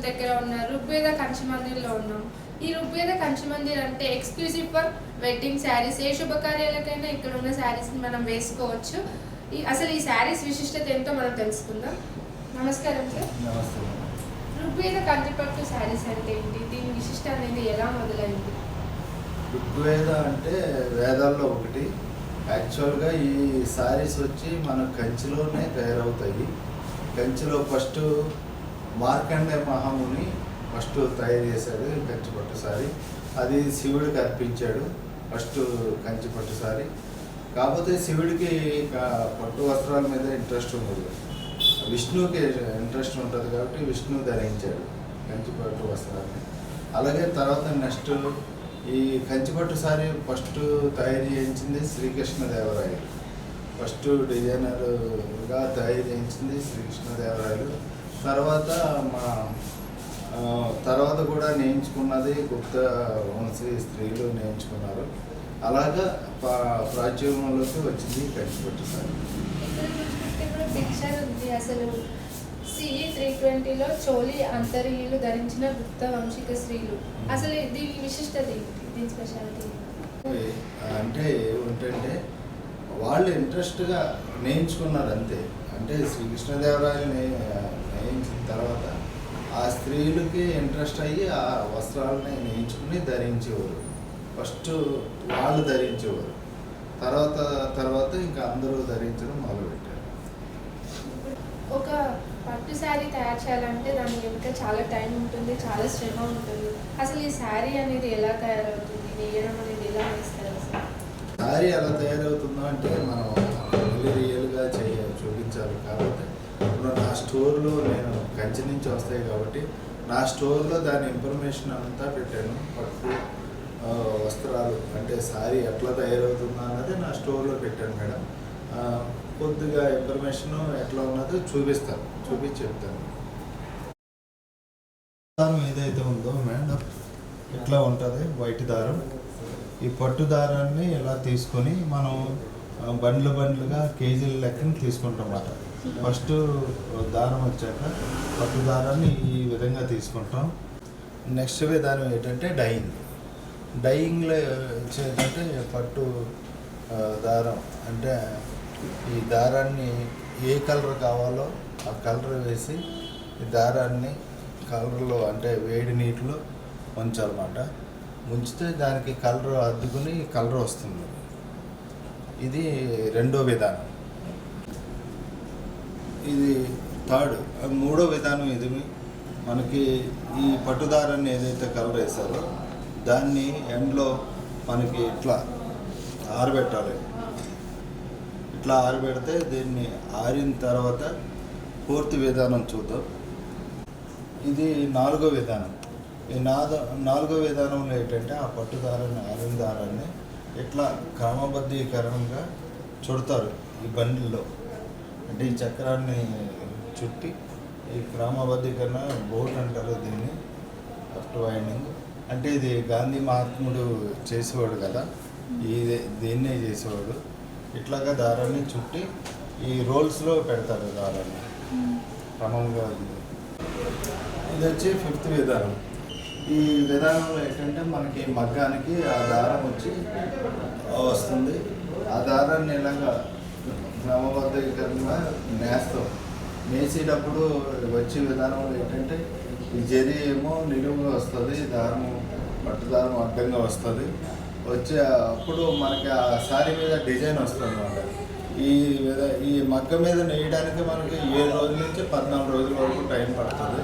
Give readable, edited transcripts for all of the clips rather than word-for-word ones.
దగ్గర ఉన్న ఋగ్వేద కంచి మందిర్లో ఉన్నాం. ఈ ఋగ్వేద కంచి మందిర్ అంటే ఎక్స్క్లూజివ్ ఫర్ వెడ్డింగ్ శారీస్. ఏ శుభకార్యాలకైనా ఇక్కడ ఉన్న శారీస్ని మనం వేసుకోవచ్చు. అసలు ఈ శారీస్ విశిష్టత ఏంటో మనం తెలుసుకుందాం. నమస్కారం సార్. నమస్తే. ఋగ్వేద కంచిపట్టు శారీస్ అంటే ఏంటి, దీని విశిష్టత అనేది ఎలా మొదలైంది? ఋగ్వేద అంటే వేదాల్లో ఒకటి. యాక్చువల్గా ఈ శారీస్ వచ్చి మన కంచిలోనే తయారవుతాయి. కంచిలో ఫస్ట్ మార్కండే మహాముని ఫస్ట్ తయారు చేశాడు కంచిపట్టు సారీ. అది శివుడికి అర్పించాడు ఫస్ట్ కంచిపట్టు సారీ. కాకపోతే శివుడికి పట్టు వస్త్రాల మీద ఇంట్రెస్ట్ ఉండదు, విష్ణువుకి ఇంట్రెస్ట్ ఉంటుంది కాబట్టి విష్ణువు ధరించాడు కంచిపట్టు వస్త్రాన్ని. అలాగే తర్వాత నెక్స్ట్ ఈ కంచిపట్టు సారీ ఫస్ట్ తయారు చేయించింది శ్రీకృష్ణదేవరాయలు. ఫస్ట్ డిజైనర్గా తయారు చేయించింది శ్రీకృష్ణదేవరాయలు. తర్వాత కూడా నేయించుకున్నది గుప్త వంశీ స్త్రీలు నేయించుకున్నారు. అలాగా ప్రాచుర్యంలోకి వచ్చింది కంచిపట్టు సారీ. పిక్చర్ ఉంది. అసలు CE 320లో చోళీ అంతర్యులు ధరించిన గుప్త వంశిక స్త్రీలు. అసలు దీని విశిష్టత ఏంటి, దీని స్పెషాలిటీ అంటే ఏమిటంటే వాళ్ళు ఇంట్రెస్ట్గా నేయించుకున్నారు అంతే. అంటే శ్రీకృష్ణదేవరాయలు నేయించిన తర్వాత ఆ స్త్రీలకి ఇంట్రెస్ట్ అయ్యి ఆ వస్త్రాలని నేయించుకుని ధరించేవారు. ఫస్ట్ వాళ్ళు ధరించేవారు, తర్వాత ఇంకా అందరూ ధరించడం మొదలుపెట్టారు. ఒక పట్టు శారీ తయారు చేయాలంటే దాని వెనుక చాలా టైం ఉంటుంది, చాలా శ్రమ ఉంటుంది. అసలు ఈ శారీ అనేది ఎలా తయారవుతుంది, నేయడం అనేది ఎలా వేస్తారు? శారీ ఎలా తయారవుతుందో అంటే మనం రియల్గా చూపించాలి. కాబట్టి ఇప్పుడు నా స్టోర్లో నేను కంచి నుంచి వస్తాయి కాబట్టి నా స్టోర్లో దాని ఇన్ఫర్మేషన్ అంతా పెట్టాను. పట్టు వస్త్రాలు అంటే శారీ ఎట్లా తయారవుతుందో అన్నది నా స్టోర్లో పెట్టాను మేడం. కొద్దిగా ఇన్ఫర్మేషన్ ఎట్లా ఉన్నదో చూపించి చెప్తాను. దారం ఏదైతే ఉందో మేడం ఇట్లా ఉంటుంది వైట్ దారం. ఈ పట్టు దారాన్ని ఇలా తీసుకొని మనం బండ్లుగా కేజీల లెక్కన తీసుకుంటాం అన్నమాట. ఫస్ట్ దారం వచ్చాక పట్టు దారాన్ని ఈ విధంగా తీసుకుంటాం. నెక్స్ట్ విధానం ఏంటంటే డైయింగ్లో వచ్చేటంటే పట్టు దారం అంటే ఈ దారాన్ని ఏ కలర్ కావాలో ఆ కలర్ వేసి ఈ దారాన్ని కలర్లో అంటే వేడి నీటిలో ఉంచాలన్నమాట. ముంచితే దానికి కలర్ అద్దుకుని కలర్ వస్తుంది. ఇది రెండో విధానం. ఇది మూడో విధానం. ఇది మనకి ఈ పట్టుదారాన్ని ఏదైతే కలర్ వేసారో దాన్ని ఎండ్లో మనకి ఇట్లా ఆరబెట్టాలి. ఇట్లా ఆరబెడితే దీన్ని ఆరిన తర్వాత పూర్తి విధానం చూద్దాం. ఇది నాలుగో విధానం. ఈ నాలుగో విధానంలో ఏంటంటే ఆ పట్టు దారాన్ని ఆరిన దారాన్ని ఇట్లా క్రమబద్ధీకరణంగా చుడతారు ఈ బండిల్లో. అంటే ఈ చక్రాన్ని చుట్టి ఈ క్రమబద్ధీకరణ బోట్ అంటారు దీన్ని. లెఫ్ట్ వైండింగ్ అంటే ఇది గాంధీ మహాత్ముడు చేసేవాడు కదా, దీన్నే చేసేవాడు. ఇట్లాగా దారాన్ని చుట్టి ఈ రోల్స్లో పెడతారు దారాన్ని క్రమంగా. ఇది వచ్చి ఫిఫ్త్ విధానం. ఈ విధానంలో ఏంటంటే మనకి మగ్గానికి ఆ దారం వచ్చి వస్తుంది. ఆ దారాన్ని ఇలాగా క్రమబద్ధీకరంగా నేసేటప్పుడు వచ్చే విధానంలో ఏంటంటే ఈ జరి ఏమో నిలువుగా వస్తుంది, పట్టు దారం అడ్డంగా వస్తుంది. అప్పుడు మనకి ఆ శారీ మీద డిజైన్ వస్తుంది అన్నమాట. ఈ మగ్గ మీద నేయడానికి మనకి 7 రోజుల నుంచి 14 రోజుల వరకు టైం పడుతుంది.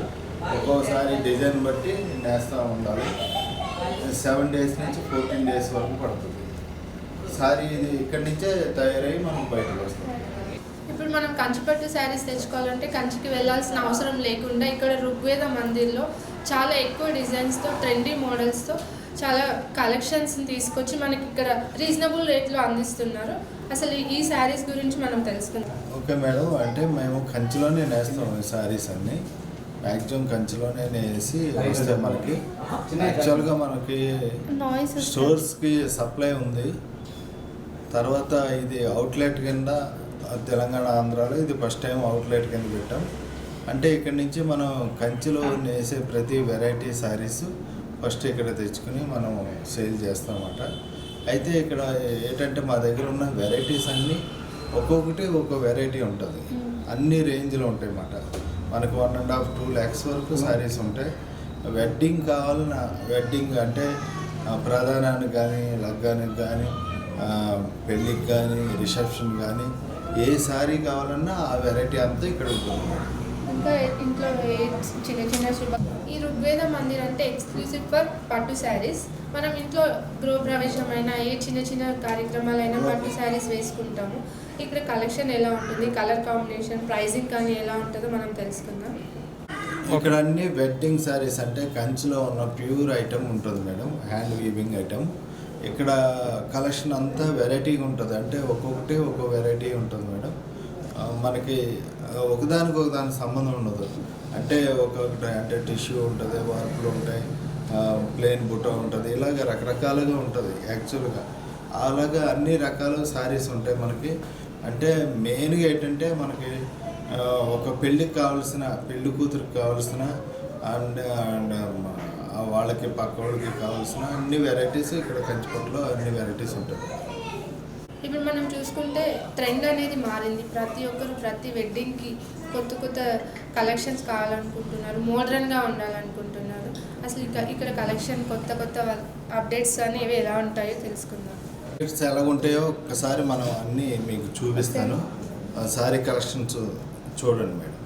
ఒక్కోసారి డిజైన్ బట్టి నేస్తూ ఉండాలి. 7 డేస్ నుంచి 14 డేస్ వరకు పడుతుంది. శారీ ఇది ఇక్కడి నుంచే తయారై మనం బయటకు వస్తాం. ఇప్పుడు మనం కంచిపట్టు శారీస్ తెచ్చుకోవాలంటే కంచికి వెళ్ళాల్సిన అవసరం లేకుండా ఇక్కడ ఋగ్వేద మందిర్లో చాలా ఎక్కువ డిజైన్స్తో, ట్రెండీ మోడల్స్తో చాలా కలెక్షన్స్ని తీసుకొచ్చి మనకి ఇక్కడ రీజనబుల్ రేట్లో అందిస్తున్నారు. అసలు ఈ శారీస్ గురించి మనం తెలుసుకుందాం. Okay madam. అంటే మేము కంచిలోనే నేస్తాం ఈ శారీస్ అన్నీ. మ్యాక్సిమం కంచిలోనే నేసి వస్తే మనకి యాక్చువల్గా మనకి స్టోర్స్కి సప్లై ఉంది. తర్వాత ఇది అవుట్లెట్ కింద తెలంగాణ, ఆంధ్రాలో ఇది ఫస్ట్ టైం అవుట్లెట్ కింద పెట్టాం. అంటే ఇక్కడ నుంచి మనం కంచిలో నేసే ప్రతి వెరైటీ శారీస్ ఫస్ట్ ఇక్కడ తెచ్చుకొని మనం సేల్ చేస్తామన్నమాట. అయితే ఇక్కడ ఏంటంటే మా దగ్గర ఉన్న వెరైటీస్ అన్నీ ఒక్కొక్కటి ఒక్కో వెరైటీ ఉంటుంది, అన్ని రేంజ్లో ఉంటాయి అన్నమాట. మనకు 1.5-2 lakhs వరకు శారీస్ ఉంటాయి. వెడ్డింగ్ కావాలన్న వెడ్డింగ్ అంటే ప్రధానానికి కానీ, లగ్గానికి కానీ, పెళ్ళికి కానీ, రిసెప్షన్ కానీ ఏ శారీ కావాలన్నా ఆ వెరైటీ అంతా ఇక్కడ ఉంటుంది. ఇంకా ఇంట్లో చిన్న చిన్న ఈ ఋగ్వేద మందిర్ అంటే ఎక్స్క్లూజివ్ ఫర్ పట్టు శారీస్. మనం ఇంట్లో గృహప్రవేశమైన ఏ చిన్న చిన్న కార్యక్రమాలైనా పట్టు శారీస్ వేసుకుంటాము. ఇక్కడ కలెక్షన్ ఎలా ఉంటుంది, కలర్ కాంబినేషన్, ప్రైజింగ్ కానీ ఎలా ఉంటుందో మనం తెలుసుకుందాం. ఇక్కడ అన్ని వెడ్డింగ్ శారీస్ అంటే కంచిలో ఉన్న ప్యూర్ ఐటమ్ ఉంటుంది మేడం, హ్యాండ్ వీవింగ్ ఐటమ్. ఇక్కడ కలెక్షన్ అంతా వెరైటీగా ఉంటుంది, అంటే ఒక్కొక్కటి ఒక్కో వెరైటీ ఉంటుంది మేడం. మనకి ఒకదానికి సంబంధం ఉండదు, అంటే ఒక్కొక్కటి అంటే టిష్యూ ఉంటుంది, వర్క్లు ఉంటాయి, ప్లెయిన్ బుట్ట ఉంటుంది, ఇలాగ రకరకాలుగా ఉంటుంది యాక్చువల్గా. అలాగా అన్ని రకాల శారీస్ ఉంటాయి మనకి. అంటే మెయిన్గా ఏంటంటే మనకి ఒక పెళ్ళికి కావాల్సిన, పెళ్లి కూతురికి కావాల్సిన అండ్ వాళ్ళకి పక్క వాళ్ళకి కావాల్సిన అన్ని వెరైటీస్ ఇక్కడ కంచిపట్టులో అన్ని వెరైటీస్ ఉంటాయి. ఇప్పుడు మనం చూసుకుంటే ట్రెండ్ అనేది మారింది. ప్రతి ఒక్కరు ప్రతి వెడ్డింగ్కి కొత్త కొత్త కలెక్షన్స్ కావాలనుకుంటున్నారు, మోడ్రన్గా ఉండాలనుకుంటున్నారు. అసలు ఇక్కడ కలెక్షన్ కొత్త అప్డేట్స్ అనేవి ఎలా ఉంటాయో తెలుసుకుందాం. అప్డేట్స్ ఎలా ఉంటాయో ఒక్కసారి మనం అన్నీ మీకు చూపిస్తాను. సారీ కలెక్షన్స్ చూడండి మేడం.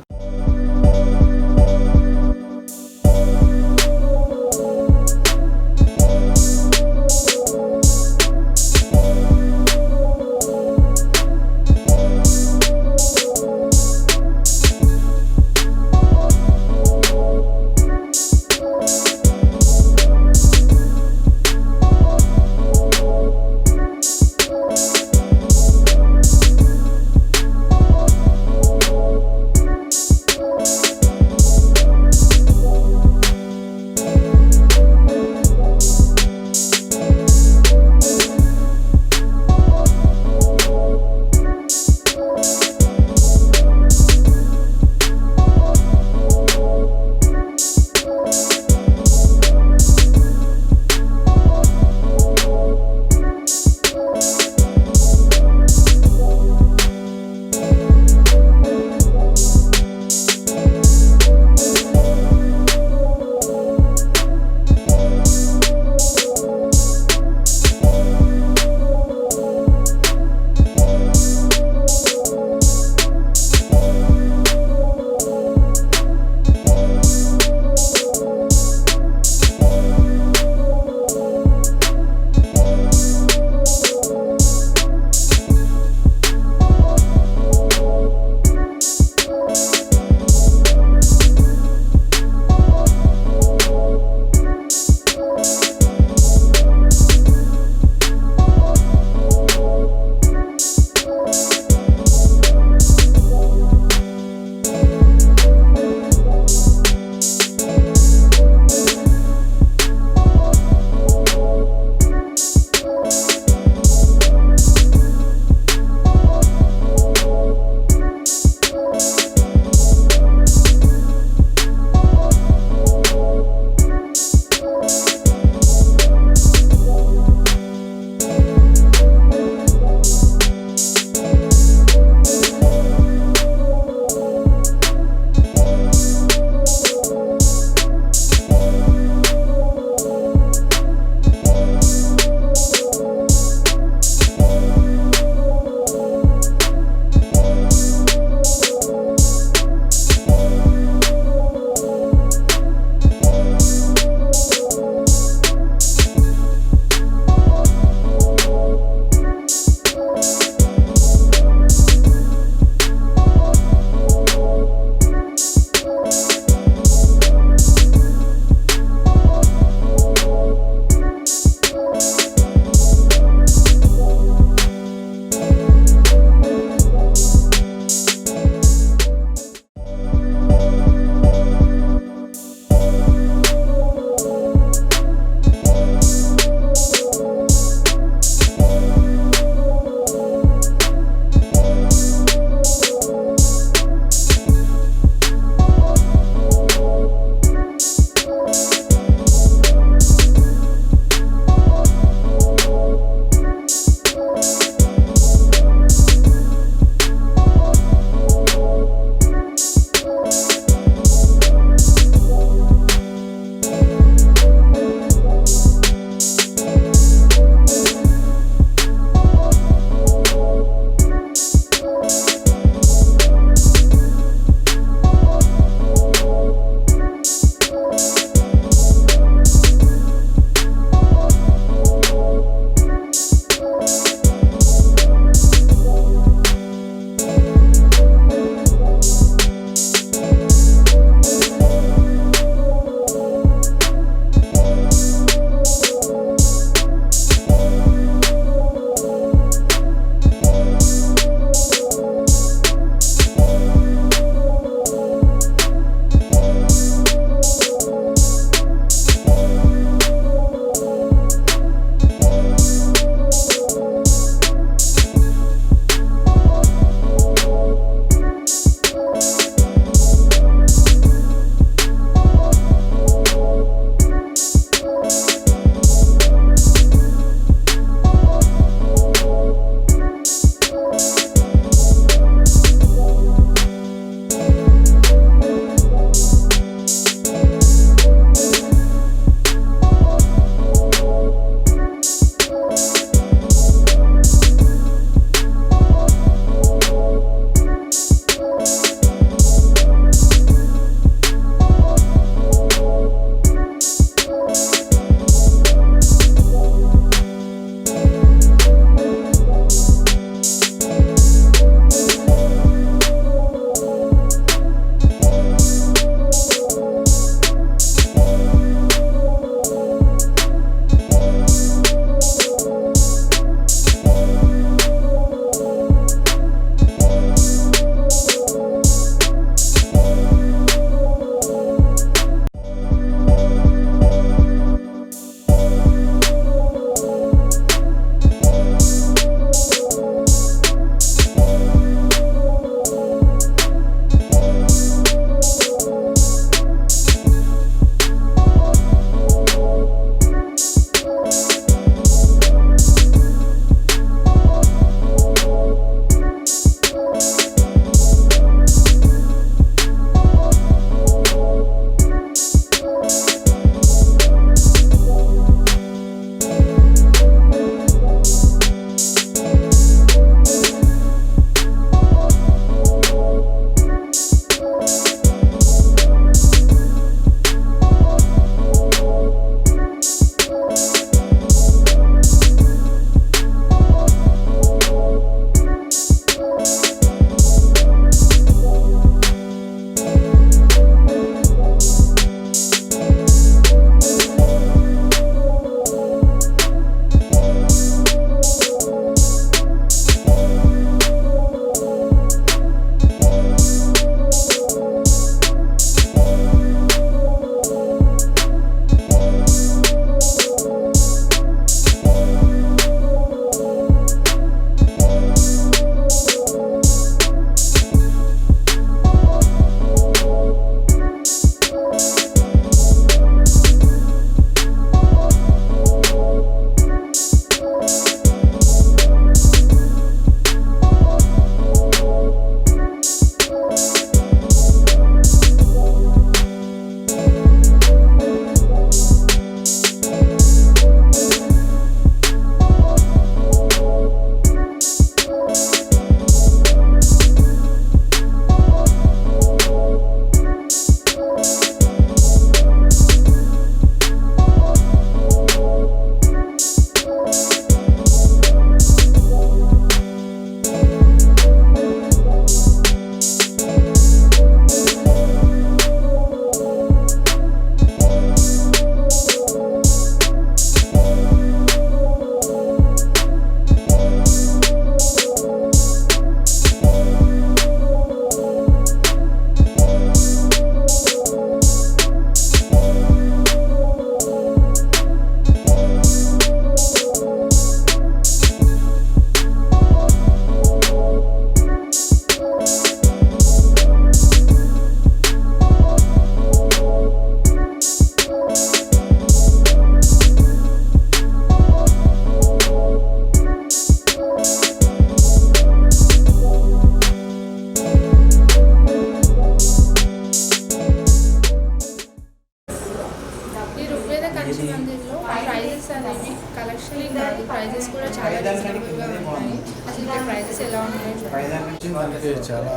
కంచి మందిర్లో ప్రైజెస్ అనేవి కలెక్షన్ కాదు, ప్రైజెస్ కూడా చాలా రీజనబుల్గా ఉంటాయి. అసలు ఇక్కడ ప్రైజెస్ ఎలా ఉన్నాయో చూడండి. మనకి చాలా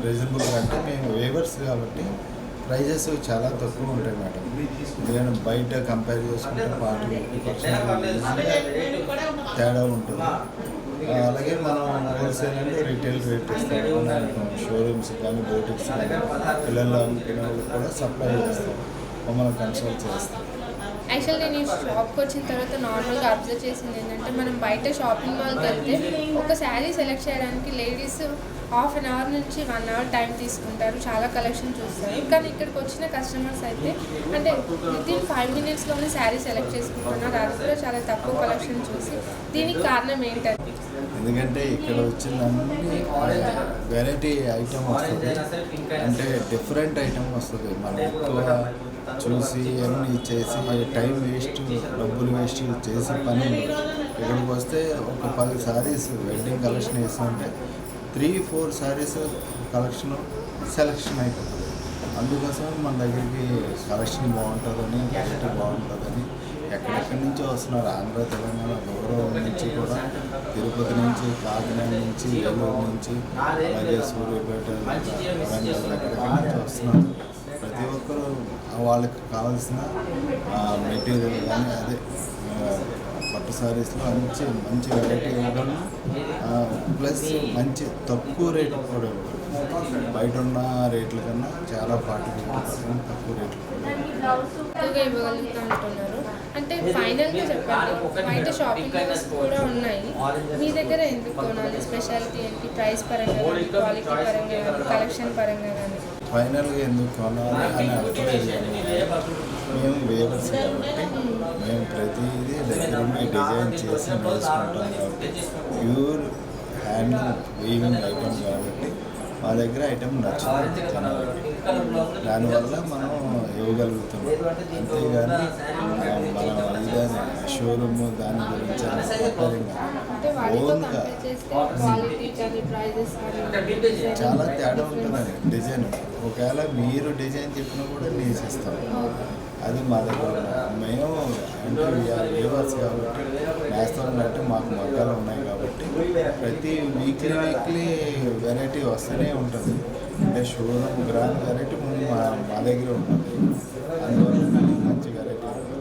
రీజనబుల్గా అంటే మేము వేవర్స్ కాబట్టి ప్రైజెస్ చాలా తక్కువ ఉంటాయి మేడం. నేను బయట కంపేర్ చేసుకుంటే 40% తేడా ఉంటుంది. అలాగే మనం హోల్సేల్ అంటే రీటైల్ రేట్ ఇస్తాం. షోరూమ్స్ కానీ బోటిక్స్ కానీ పిల్లలు అమ్ముకునే వాళ్ళకి కూడా సప్లై చేస్తాం, మమ్మల్ని కన్సల్ట్ చేస్తాం. యాక్చువల్లీ నేను ఈ షాప్కి వచ్చిన తర్వాత నార్మల్గా అబ్జర్వ్ చేసింది ఏంటంటే, మనం బయట షాపింగ్ మాల్కి వెళ్తే ఒక శారీ సెలెక్ట్ చేయడానికి లేడీస్ హాఫ్ అన్ అవర్ నుంచి 1 అవర్ టైం తీసుకుంటారు, చాలా కలెక్షన్ చూస్తారు. కానీ ఇక్కడికి వచ్చిన కస్టమర్స్ అయితే అంటే వితిన్ 5 minutesలోనే శారీ సెలెక్ట్ చేసుకుంటున్నారు, అది కూడా చాలా తక్కువ కలెక్షన్ చూసి. దీనికి కారణం ఏంటంటే, ఎందుకంటే ఇక్కడ వచ్చిందన్నీ వెరైటీ ఐటమ్ వస్తుంది, అంటే డిఫరెంట్ ఐటమ్ వస్తుంది. మనం ఎక్కువ చూసి అన్నీ చేసి టైం వేస్ట్, డబ్బులు వేస్ట్ చేసి పని ఇక్కడికి వస్తే ఒక 10 సారీస్ వెడ్డింగ్ కలెక్షన్ వేస్తుంటే 3-4 సారీస్ కలెక్షన్ సెలెక్షన్ అయిపోతుంది. అందుకోసం మన దగ్గరికి కలెక్షన్ బాగుంటుందని, క్వాలిటీ బాగుంటుందని ఎక్కడెక్కడి నుంచో వస్తున్నారు. ఆంధ్ర, తెలంగాణ దూరం నుంచి కూడా, తిరుపతి నుంచి, కాకినాడ నుంచి, ఏలూరు నుంచి, అలాగే సూర్యాపేట, వరంగల్ ఎక్కడెక్కడి నుంచి వస్తున్నారు. ప్రతి ఒక్కరు వాళ్ళకి కావాల్సిన మెటీరియల్ కానీ అదే పట్టు సారీస్లో మంచి వెరైటీ ఇవ్వగలను, ప్లస్ మంచి తక్కువ రేటు కూడా ఇవ్వగలను. బయట ఉన్న రేట్ల కన్నా చాలా 40% తక్కువ రేట్లు ఇవ్వగలుగుతా అంటున్నారు. అంటే ఫైనల్గా చెప్పండి, బయట షాపింగ్ మాల్స్ కూడా ఉన్నాయి, మీ దగ్గర ఎందుకు కొనాలి? స్పెషాలిటీ ఏంటి? ప్రైస్ పరంగా కానీ, క్వాలిటీ పరంగా కానీ, కలెక్షన్ పరంగా కానీ? ఫైనల్గా ఎందుకు కొనాలి అని అర్థలేదు. మేము వేవర్స్ కాబట్టి మేము ప్రతిదీ దగ్గర డిజైన్ చేసి వేసుకుంటాం కాబట్టి, ప్యూర్ హ్యాండ్ వీవింగ్ ఐటమ్ కాబట్టి మా దగ్గర ఐటమ్ నచ్చుతుంది జనాలకి. దానివల్ల మనం ఇవ్వగలుగుతున్నాం. అంతేగాని మనం ఇదే షోరూమ్ దాని గురించి ఓన్గా చాలా తేడా ఉంటుందండి డిజైన్. ఒకవేళ మీరు డిజైన్ చెప్పినా కూడా నేసిస్తాం, అది మా దగ్గర. మేము అంటే వీవర్స్ కాబట్టి నేస్తామంటే మాకు మగ్గాలు ఉన్నాయి కాబట్టి ప్రతి వీక్లీ వెరైటీ వస్తూనే ఉంటుంది. అంటే షోరూమ్ గ్రాండ్ వెరైటీ ముందు మా దగ్గర ఉంటుంది, అందువల్ల మంచి వెరైటీ ఉంటుంది.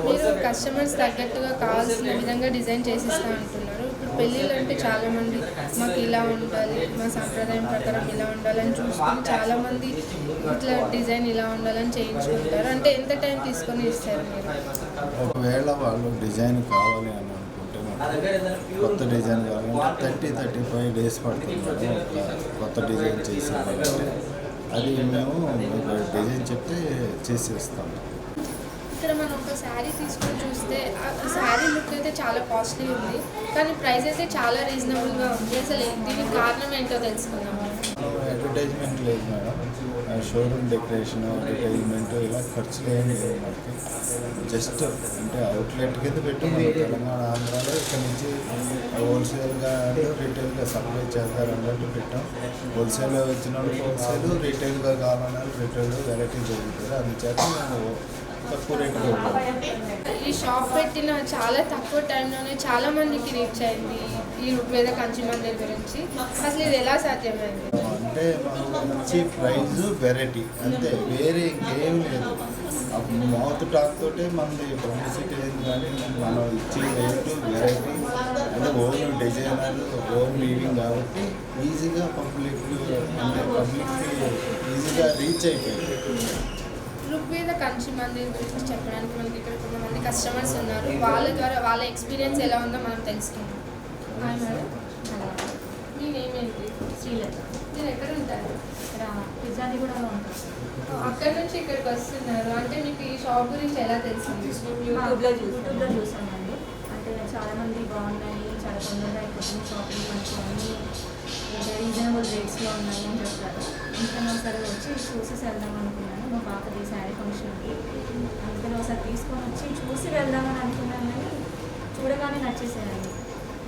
మీరు కస్టమర్స్ తగ్గట్టుగా కావాల్సిన విధంగా డిజైన్ చేసిస్తా అంటున్నారు. ఇప్పుడు పెళ్ళిళ్ళు అంటే చాలామంది మాకు ఇలా ఉండాలి, మా సాంప్రదాయం ప్రకారం ఇలా ఉండాలని చూసుకొని చాలామంది ఇట్లా డిజైన్ ఇలా ఉండాలని చేయించుకుంటారు. అంటే ఎంత టైం తీసుకొని ఇస్తారు మీరు? ఒకవేళ వాళ్ళు డిజైన్ కావాలి అని అనుకుంటే, కొత్త డిజైన్ కావాలంటే 30-35 days పడుతుంది మేడం. కొత్త డిజైన్ చేసేవాళ్ళంటే అది మేము డిజైన్ చెప్తే చేసేస్తాం. ఇక్కడ మనం ఒక శారీ తీసుకొని చూస్తే ఆ శారీ లుక్ అయితే చాలా కాస్ట్లీ ఉంది, కానీ ప్రైస్ అయితే చాలా రీజనబుల్గా ఉంది. అసలు దీనికి కారణం ఏంటో తెలుసుకుందాం. అడ్వర్టైజ్మెంట్ లేదు మేడం, షోరూమ్ డెకరేషన్, అడ్వర్టైజ్మెంట్ ఇలా ఖర్చులు ఏం లేదు మనకి. జస్ట్ అంటే అవుట్లెట్ కింద పెట్టి మనం తెలంగాణ, ఆంధ్రాలో ఇక్కడ నుంచి హోల్సేల్గా అంటే రీటైల్గా సప్లై చేస్తారు అన్నట్టు పెట్టాం. హోల్సేల్లో వచ్చిన వాళ్ళకి హోల్సేల్, రీటైల్గా కావాలన్నా రీటైల్ వెరైటీ జరుగుతుంది. అందుచేత మేము తక్కువ రేటులో ఈ షాప్ పెట్టిన చాలా తక్కువ టైంలోనే చాలా మందికి రీచ్ అయింది ఈ ఋగ్వేద కంచి మందిర్ గురించి. అసలు ఇది ఎలా సాధ్యమైంది? అంటే మనం మంచి ప్రైజ్, వెరైటీ అంతే, వేరే ఇంకేం లేదు. మౌత్ టాక్ తోటే మనది పబ్లిసిటీ అయింది. కానీ మనం ఇచ్చే రేటు, వెరైటీ అంటే ఓన్ డిజైనర్, ఓన్ వీవింగ్ కాబట్టి ఈజీగా పబ్లిక్కి ఈజీగా రీచ్ అయిపోయింది. ఋగ్వేద కంచి మందిర్ గురించి చెప్పడానికి మనకి ఇక్కడ కొంతమంది కస్టమర్స్ ఉన్నారు. వాళ్ళ ద్వారా వాళ్ళ ఎక్స్పీరియన్స్ ఎలా ఉందో మనం తెలుసుకుందాం. హాయ్ మేడం, మీ నేమ్ ఏంటి? శ్రీలత. మీరు ఎక్కడ ఉంటారు? ఇక్కడ పిజ్జాది కూడా ఉంటుంది. అక్కడ నుంచి ఇక్కడికి వస్తున్నారు అంటే మీకు ఈ షాప్ గురించి ఎలా తెలిసింది? యూట్యూబ్లో చూసామండి. అంటే చాలామంది బాగున్నాయి, చాలా తొందరగా అయిపోతుంది, షాపింగ్ మంచిగా అన్నీ రీజనబుల్ రేట్స్లో ఉన్నాయి అని చెప్తారు. అందుకని ఒకసారి వచ్చి చూసి వెళ్దాం అనుకున్నాను. మా పాపది శారీ ఫంక్షన్కి, అందుకని ఒకసారి తీసుకొని వచ్చి చూసి వెళ్దామని అనుకున్నాను. కానీ చూడగానే నచ్చేసాయండి,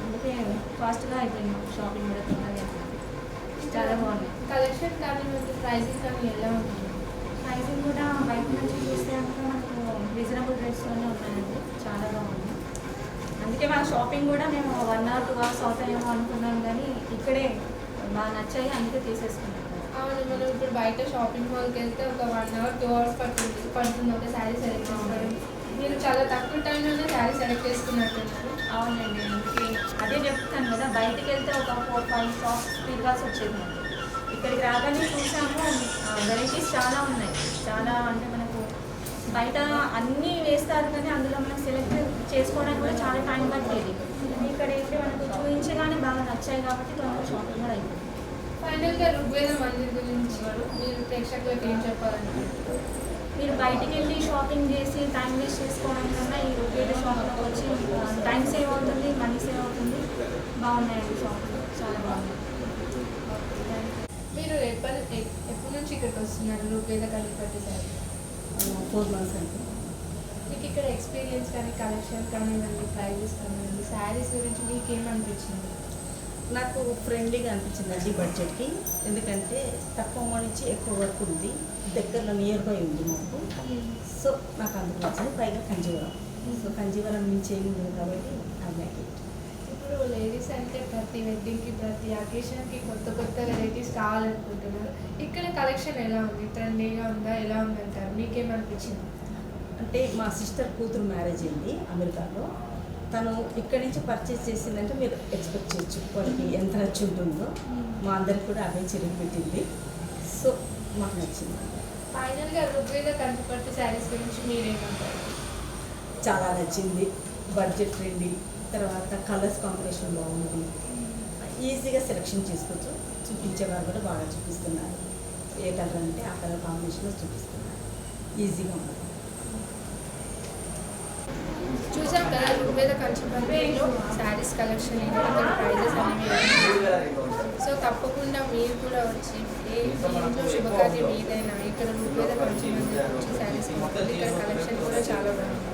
అందుకే ఫాస్ట్గా అయిపోయింది మాకు షాపింగ్ కూడా తొందరగా. చాలా బాగున్నాయి. కలెక్షన్ కానీ మనకి ప్రైసింగ్ కానీ ఎలా ఉంటుంది? ప్రైసింగ్ కూడా బయట నుంచి చూస్తే కనుక మనకు రీజనబుల్ రేట్స్లో షాపింగ్ కూడా మేము 1 or 2 hours అవుతాయేమో అనుకున్నాం, కానీ ఇక్కడే బాగా నచ్చాయి, అందుకే తీసేసుకున్నాం. అవును, మనం ఇప్పుడు బయట షాపింగ్ మాల్కి వెళ్తే ఒక 1 hour 2 hours పడుతుంది ఒక శారీ సెలెక్ట్ చేసుకోవడం. మీరు చాలా తక్కువ టైంలోనే శారీ సెలెక్ట్ చేసుకున్నట్టున్నారు. అవునండి, అందుకే అదే చెప్తాను కదా, బయటికి వెళ్తే ఒక 4-5 షాప్స్ తిరగాల్సి వచ్చేది మనకి. ఇక్కడికి రాగానే చూసాము వెరైటీస్ చాలా ఉన్నాయి. చాలా అంటే మనకు బయట అన్నీ వేస్తారు, కానీ అందులో మనం సెలెక్ట్ చేసుకోవడానికి కూడా చాలా టైం పట్టేది. ఇక్కడ అయితే మనకు చూపించగానే బాగా నచ్చాయి కాబట్టి తొందరగా షాపింగ్ కూడా అయిపోయింది. ఫైనల్గా ఋగ్వేద మందిర్ గురించి మీరు ప్రేక్షకులకు ఏం చెప్పాలంటే? మీరు బయటికి వెళ్ళి షాపింగ్ చేసి టైం వేస్ట్ చేసుకోవడం కన్నా ఈ ఋగ్వేద షాప్లోకి వచ్చి టైం సేవ్ అవుతుంది, మనీ సేవ్ అవుతుంది. బాగున్నాయండి షాపింగ్, చాలా బాగుంది. మీరు ఎప్పటి నుంచి ఇక్కడికి వస్తున్నారు ఋగ్వేద కంచిపట్టు శారీ? 4 months అంటే. మీకు ఇక్కడ ఎక్స్పీరియన్స్ కానీ కలెక్షన్ కానివ్వండి, ప్రైజెస్ కానివ్వండి, శారీస్ గురించి మీకు ఏమనిపించింది? నాకు ఫ్రెండ్లీగా అనిపించిందండి బడ్జెట్కి, ఎందుకంటే తక్కువ అమౌంట్ నుంచి ఎక్కువ వర్క్ ఉంది, దగ్గరలో నియర్ బై ఉంది మాకు. సో నాకు అందుకు నచ్చింది, పైగా కంజీవరం. సో కంజీవరం నుంచి ఏమి ఉంది కాబట్టి ఐ లైక్ ఇట్. ఇప్పుడు లేడీస్ అంటే ప్రతి వెడ్డింగ్కి ప్రతి అకేషన్కి కొత్త కొత్త వెరైటీస్ కావాలనుకుంటున్నారు. ఇక్కడ కలెక్షన్ ఎలా ఉంది? ట్రెండీగా ఉందా? ఎలా ఉందంటారు? మీకేమనిపించింది? అంటే మా సిస్టర్ కూతురు మ్యారేజ్ అయింది అమెరికాలో, తను ఇక్కడి నుంచి పర్చేస్ చేసిందంటే మీరు ఎక్స్పెక్ట్ చేయొచ్చు వాళ్ళకి ఎంత నచ్చి ఉంటుందో. మా అందరికి కూడా అవే చెరుగు పెట్టింది, సో మాకు నచ్చింది. ఫైనల్గా ఋగ్వేద కంచిపట్టు శారీస్ గురించి మీరేమంటారు? చాలా నచ్చింది, బడ్జెట్ ఫ్రెండ్లీ, తర్వాత కలర్స్ కాంబినేషన్ బాగుంది, ఈజీగా సెలెక్షన్ చేసుకోవచ్చు. చూపించేవారు కూడా బాగా చూపిస్తున్నారు, ఏ కలర్ అంటే ఆ కలర్ కాంబినేషన్లో చూపిస్తున్నారు, ఈజీగా ఉంది. చూసాం కదా ఋగ్వేద కంచిపట్టులో శారీస్ కలెక్షన్ ఏంటి, ఇక్కడ ప్రైజెస్ అనేవి. సో తప్పకుండా మీరు కూడా వచ్చి ఏ ఇంట్లో శుభకార్యం ఏదైనా ఇక్కడ ఋగ్వేద కంచిపట్టు వచ్చి శారీస్ కొనుక్కోండి. ఇక్కడ కలెక్షన్ కూడా చాలా బాగుంది.